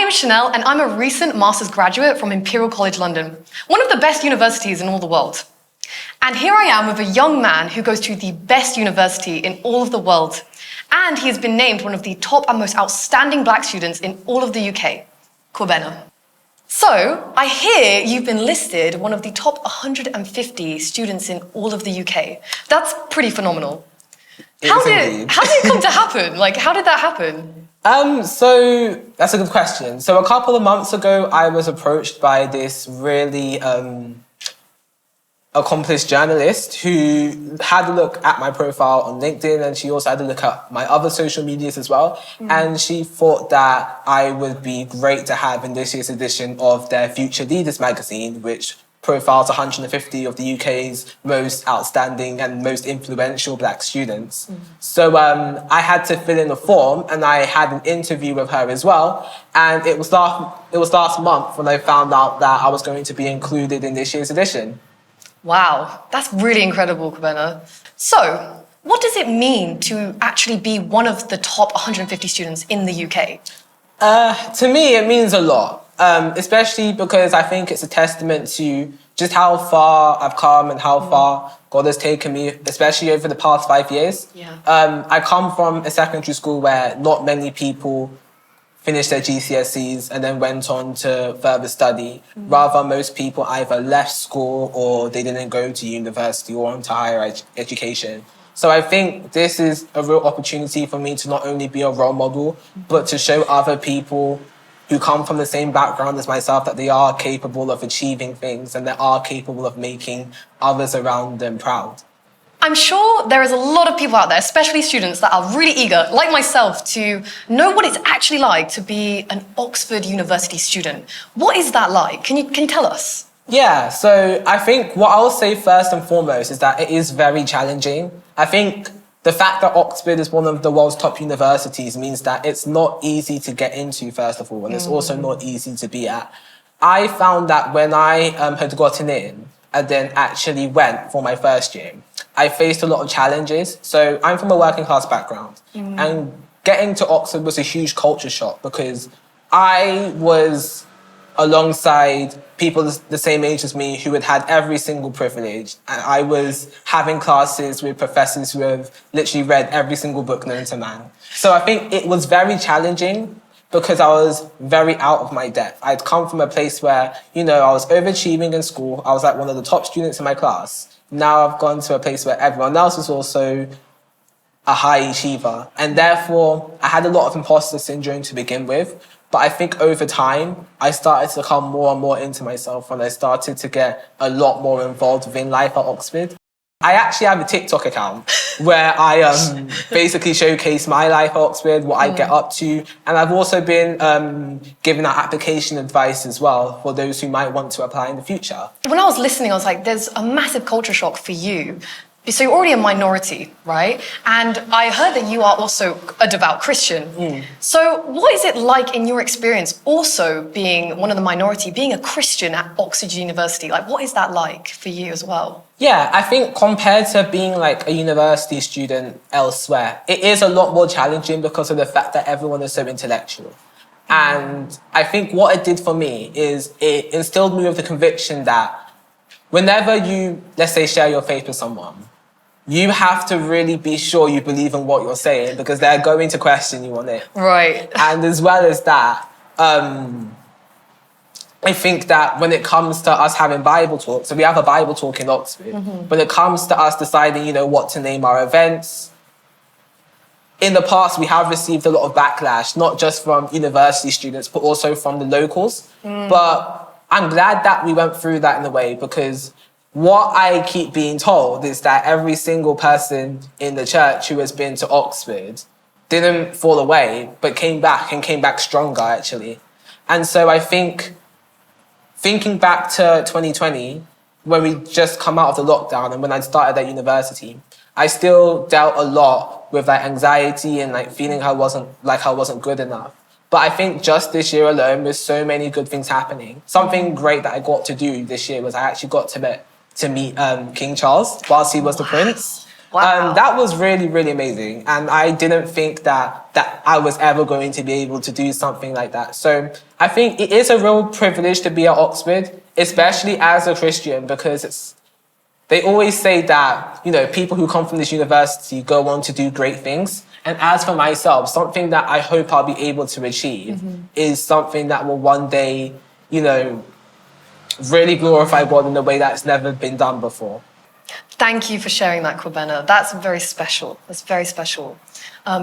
name's Chanel, and I'm a recent master's graduate from Imperial College London, one of the best universities in all the world. And here I am with a young man who goes to the best university in all of the world, and he has been named one of the top and most outstanding black students in all of the UK, Kwabena. So, I hear you've been listed one of the top 150 students in all of the UK. That's pretty phenomenal. How did it come to happen? Like, how did that happen? So that's a good question. So a couple of months ago, I was approached by this really accomplished journalist who had a look at my profile on LinkedIn, and she also had a look at my other social medias as well. And she thought that I would be great to have in this year's edition of their Future Leaders magazine, which profiles 150 of the UK's most outstanding and most influential black students. So I had to fill in a form, and I had an interview with her as well. And it was last month when I found out that I was going to be included in this year's edition. Wow, that's really incredible, Kwabena. So, what does it mean to actually be one of the top 150 students in the UK? To me, it means a lot. Especially because I think it's a testament to just how far I've come and how far God has taken me, especially over the past 5 years. I come from a secondary school where not many people finished their GCSEs and then went on to further study. Rather, most people either left school or they didn't go to university or on to higher education. So I think this is a real opportunity for me to not only be a role model, but to show other people who come from the same background as myself that they are capable of achieving things and they are capable of making others around them proud. I'm sure there is a lot of people out there, especially students, that are really eager, like myself, to know what it's actually like to be an Oxford University student. What is that like? Can you tell us? Yeah, so I think what I'll say first and foremost is that it is very challenging. I think the fact that Oxford is one of the world's top universities means that it's not easy to get into, first of all, and it's also not easy to be at. I found that when I had gotten in and then actually went for my first year, I faced a lot of challenges. So I'm from a working class background, and getting to Oxford was a huge culture shock because I was alongside people the same age as me who had had every single privilege. And I was having classes with professors who have literally read every single book known to man. So I think it was very challenging because I was very out of my depth. I'd come from a place where, I was overachieving in school. I was like one of the top students in my class. Now I've gone to a place where everyone else is also a high achiever. And therefore, I had a lot of imposter syndrome to begin with. But I think over time, I started to come more and more into myself and I started to get a lot more involved within life at Oxford. I actually have a TikTok account where I basically showcase my life at Oxford, what I get up to. And I've also been giving out application advice as well for those who might want to apply in the future. When I was listening, I was like, there's a massive culture shock for you. So you're already a minority, right? And I heard that you are also a devout Christian. So what is it like in your experience also being one of the minority, being a Christian at Oxford University? Like, what is that like for you as well? Yeah, I think compared to being like a university student elsewhere, it is a lot more challenging because of the fact that everyone is so intellectual. And I think what it did for me is it instilled me with the conviction that whenever you, let's say, share your faith with someone, you have to really be sure you believe in what you're saying because they're going to question you on it. Right. And as well as that, I think that when it comes to us having Bible talk, so we have a Bible talk in Oxford, when it comes to us deciding, what to name our events, in the past we have received a lot of backlash, not just from university students, but also from the locals. But I'm glad that we went through that in a way because what I keep being told is that every single person in the church who has been to Oxford didn't fall away, but came back stronger, actually. And so I think, thinking back to 2020, when we just come out of the lockdown and when I started at university, I still dealt a lot with anxiety and feeling I wasn't good enough. But I think just this year alone, with so many good things happening, something great that I got to do this year was I actually got to meet King Charles whilst he was the prince. Wow. That was really, really amazing. And I didn't think that I was ever going to be able to do something like that. So I think it is a real privilege to be at Oxford, especially as a Christian, because they always say that, people who come from this university go on to do great things. And as for myself, something that I hope I'll be able to achieve is something that will one day, really glorify God in a way that's never been done before. Thank you for sharing that, Kwabena. That's very special. That's very special.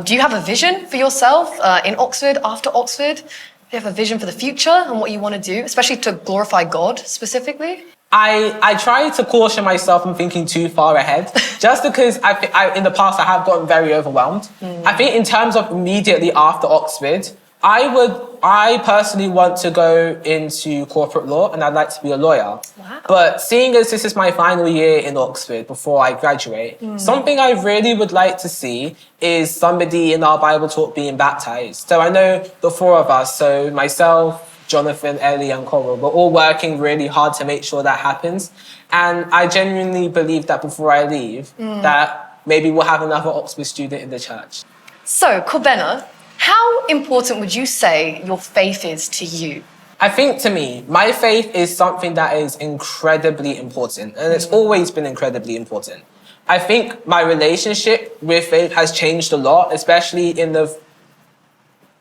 Do you have a vision for yourself in Oxford, after Oxford? Do you have a vision for the future and what you want to do, especially to glorify God specifically? I try to caution myself from thinking too far ahead, just because in the past I have gotten very overwhelmed. I think in terms of immediately after Oxford, I personally want to go into corporate law and I'd like to be a lawyer. Wow. But seeing as this is my final year in Oxford before I graduate, something I really would like to see is somebody in our Bible talk being baptized. So I know the four of us, so myself, Jonathan, Ellie and Coral, we're all working really hard to make sure that happens. And I genuinely believe that before I leave, that maybe we'll have another Oxford student in the church. So, Kwabena, how important would you say your faith is to you? I think to me, my faith is something that is incredibly important, and it's always been incredibly important. I think my relationship with faith has changed a lot, especially in the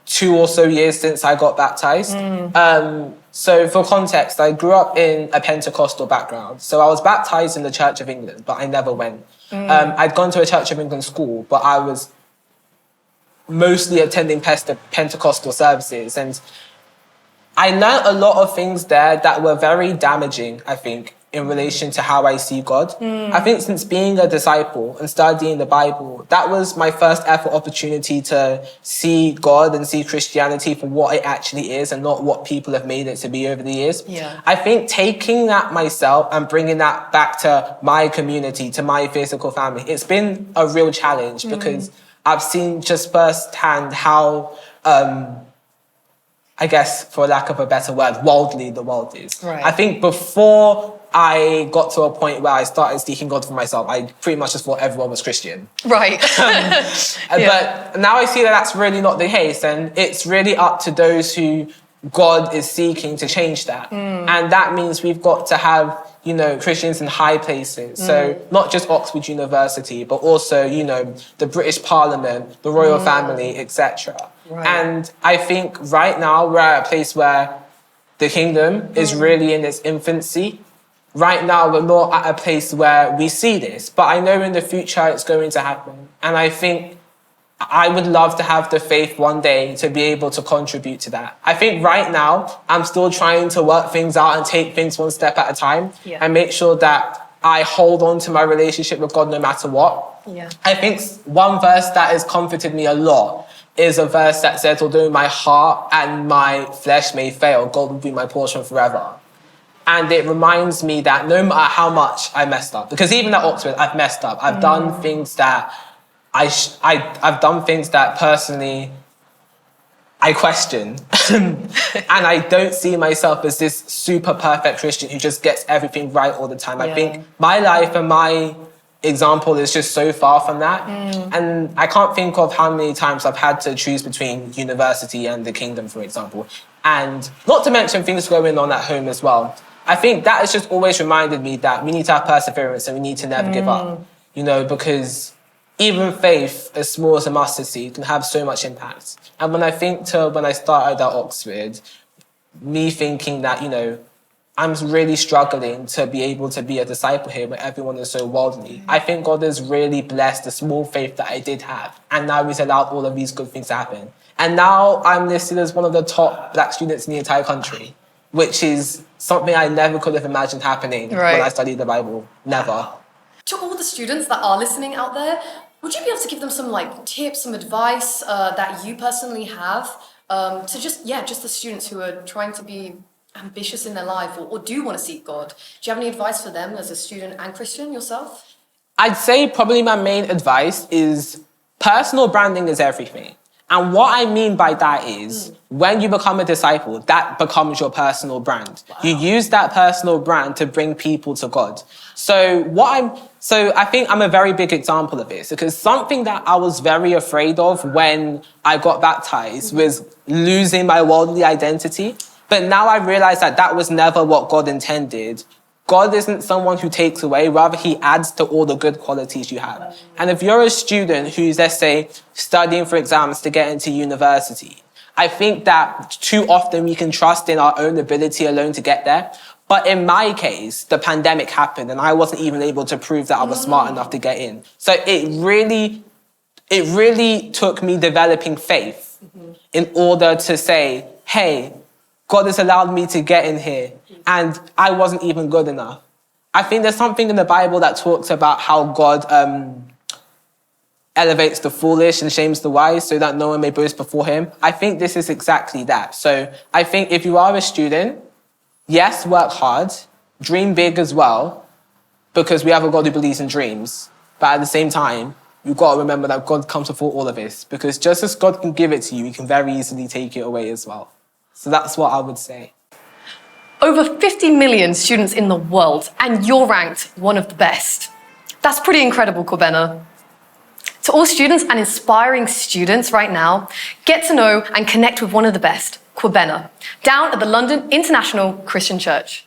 2 or so years since I got baptized. So for context, I grew up in a Pentecostal background. So I was baptized in the Church of England, but I never went. I'd gone to a Church of England school, but I was mostly attending Pentecostal services. And I learned a lot of things there that were very damaging, I think, in relation to how I see God. I think since being a disciple and studying the Bible, that was my first ever opportunity to see God and see Christianity for what it actually is and not what people have made it to be over the years. Yeah. I think taking that myself and bringing that back to my community, to my physical family, it's been a real challenge because I've seen just firsthand how, I guess, for lack of a better word, worldly the world is. Right. I think before I got to a point where I started seeking God for myself, I pretty much just thought everyone was Christian. Right. But now I see that that's really not the case, and it's really up to those who God is seeking to change that. And that means we've got to have, Christians in high places. So not just Oxford University, but also, the British Parliament, the royal family, etc. Right. And I think right now we're at a place where the kingdom is really in its infancy. Right now, we're not at a place where we see this, but I know in the future it's going to happen. And I think I would love to have the faith one day to be able to contribute to that. I think right now, I'm still trying to work things out and take things one step at a time and make sure that I hold on to my relationship with God no matter what. Yeah. I think one verse that has comforted me a lot is a verse that says, although my heart and my flesh may fail, God will be my portion forever. And it reminds me that no matter how much I messed up, because even at Oxford, I've messed up. I've done things that I've done things that personally I question. And I don't see myself as this super perfect Christian who just gets everything right all the time. I think my life and my example is just so far from that. And I can't think of how many times I've had to choose between university and the kingdom, for example. And not to mention things going on at home as well. I think that has just always reminded me that we need to have perseverance and we need to never give up, because even faith, as small as a mustard seed, can have so much impact. And when I think to when I started at Oxford, me thinking that, I'm really struggling to be able to be a disciple here where everyone is so worldly. I think God has really blessed the small faith that I did have. And now he's allowed all of these good things to happen. And now I'm listed as one of the top black students in the entire country, which is something I never could have imagined happening when I studied the Bible. Never. To all the students that are listening out there, would you be able to give them some tips, some advice that you personally have to just the students who are trying to be ambitious in their life or do want to seek God? Do you have any advice for them as a student and Christian yourself? I'd say probably my main advice is personal branding is everything. And what I mean by that is, when you become a disciple, that becomes your personal brand. Wow. You use that personal brand to bring people to God. So I think I'm a very big example of this, because something that I was very afraid of when I got baptized was losing my worldly identity. But now I realize that that was never what God intended. God isn't someone who takes away, rather he adds to all the good qualities you have. And if you're a student who's, let's say, studying for exams to get into university, I think that too often we can trust in our own ability alone to get there. But in my case, the pandemic happened and I wasn't even able to prove that I was smart enough to get in. So it really took me developing faith in order to say, hey, God has allowed me to get in here, and I wasn't even good enough. I think there's something in the Bible that talks about how God elevates the foolish and shames the wise so that no one may boast before him. I think this is exactly that. So I think if you are a student, yes, work hard, dream big as well, because we have a God who believes in dreams. But at the same time, you've got to remember that God comes before all of this, because just as God can give it to you, he can very easily take it away as well. So that's what I would say. Over 50 million students in the world, and you're ranked one of the best. That's pretty incredible, Kwabena. To all students and inspiring students right now, get to know and connect with one of the best, Kwabena, down at the London International Christian Church.